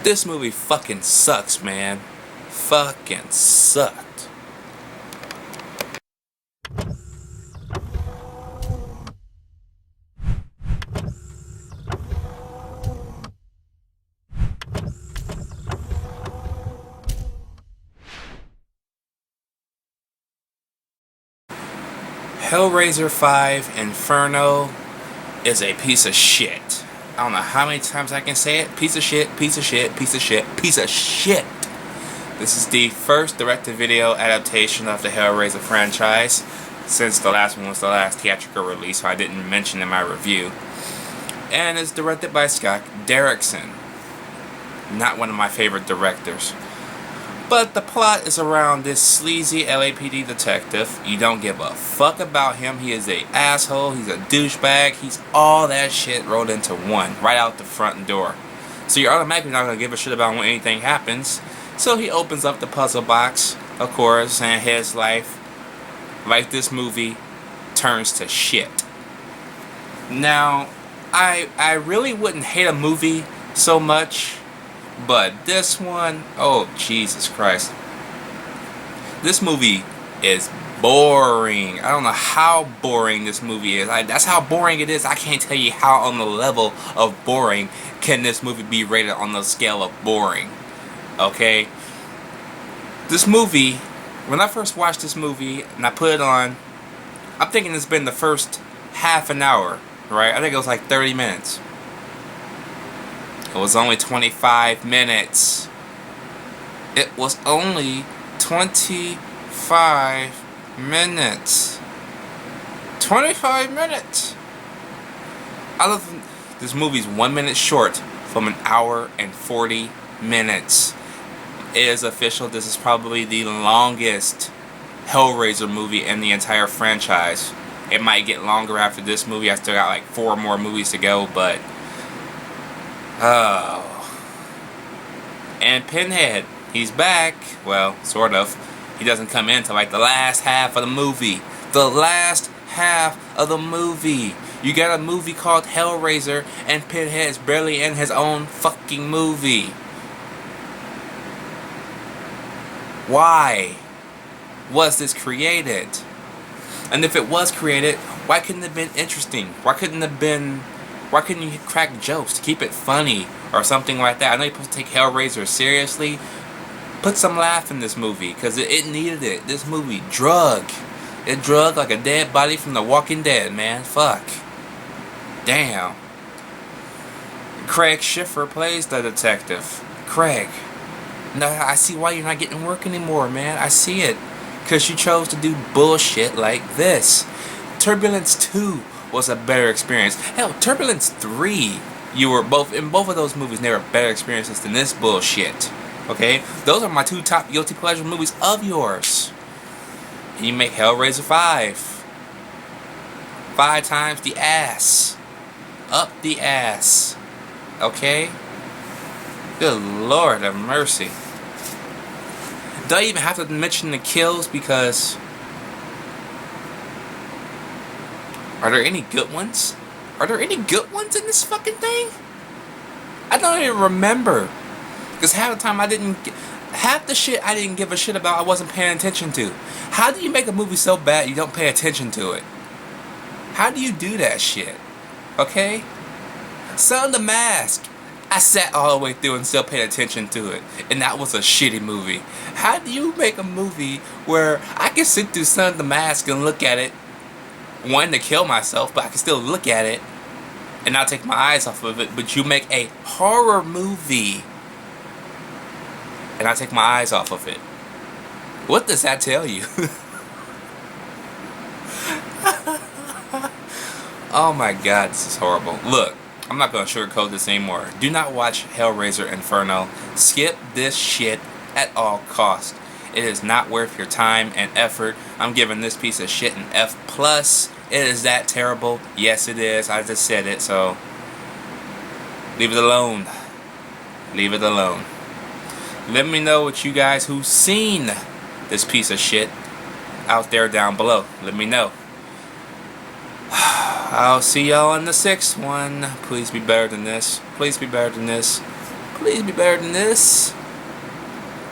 This movie fucking sucks, man. Fucking sucked. Hellraiser 5 Inferno is a piece of shit. I don't know how many times I can say it. Piece of shit, piece of shit, piece of shit, piece of shit. This is the first direct-to-video adaptation of the Hellraiser franchise, since the last one was the last theatrical release, so I didn't mention in my review. And it's directed by Scott Derrickson. Not one of my favorite directors. But the plot is around this sleazy LAPD detective. You don't give a fuck about him. He is a asshole. He's a douchebag. He's all that shit rolled into one, right out the front door. So you're automatically not going to give a shit about when anything happens. So he opens up the puzzle box, of course, and his life, like this movie, turns to shit. Now, I really wouldn't hate a movie so much, but this one, oh Jesus Christ. This movie is boring. I don't know how boring this movie is. That's how boring it is. I can't tell you how on the level of boring can this movie be rated on the scale of boring. Okay? This movie, when I first watched this movie and I put it on, I'm thinking it's been the first half an hour, right? I think it was like 30 minutes. It was only 25 minutes. It was only 25 minutes. 25 minutes. This movie's 1 minute short from an hour and 40 minutes. It is official. This is probably the longest Hellraiser movie in the entire franchise. It might get longer after this movie. I still got like 4 more movies to go, but oh. And Pinhead, he's back. Well, sort of. He doesn't come in till like the last half of the movie. The last half of the movie. You got a movie called Hellraiser, and Pinhead is barely in his own fucking movie. Why was this created? And if it was created, why couldn't it have been interesting? Why couldn't you crack jokes to keep it funny or something like that? I know you're supposed to take Hellraiser seriously. Put some laugh in this movie, because it needed it. This movie drug. It drug like a dead body from The Walking Dead, man. Fuck. Damn. Craig Sheffer plays the detective. Craig. No, I see why you're not getting work anymore, man. I see it. Because you chose to do bullshit like this. Turbulence 2 was a better experience. Hell, Turbulence 3, you were in both of those movies, they were better experiences than this bullshit. Okay? Those are my 2 top guilty pleasure movies of yours. And you make Hellraiser 5. 5 times the ass. Up the ass. Okay? Good Lord have mercy. Do I even have to mention the kills, because are there any good ones? Are there any good ones in this fucking thing? I don't even remember. Because half the time half the shit I didn't give a shit about, I wasn't paying attention to. How do you make a movie so bad you don't pay attention to it? How do you do that shit? Okay? Son of the Mask. I sat all the way through and still paid attention to it. And that was a shitty movie. How do you make a movie where I can sit through Son of the Mask and look at it, wanting to kill myself, but I can still look at it and not take my eyes off of it, but you make a horror movie and I take my eyes off of it? What does that tell you? Oh my god, this is horrible. Look, I'm not going to sugarcoat this anymore. Do not watch Hellraiser Inferno. Skip this shit at all costs. It is not worth your time and effort. I'm giving this piece of shit an F+. It is that terrible. Yes, it is. I just said it, so leave it alone. Leave it alone. Let me know what you guys who've seen this piece of shit out there down below. Let me know. I'll see y'all in the 6th one. Please be better than this. Please be better than this. Please be better than this.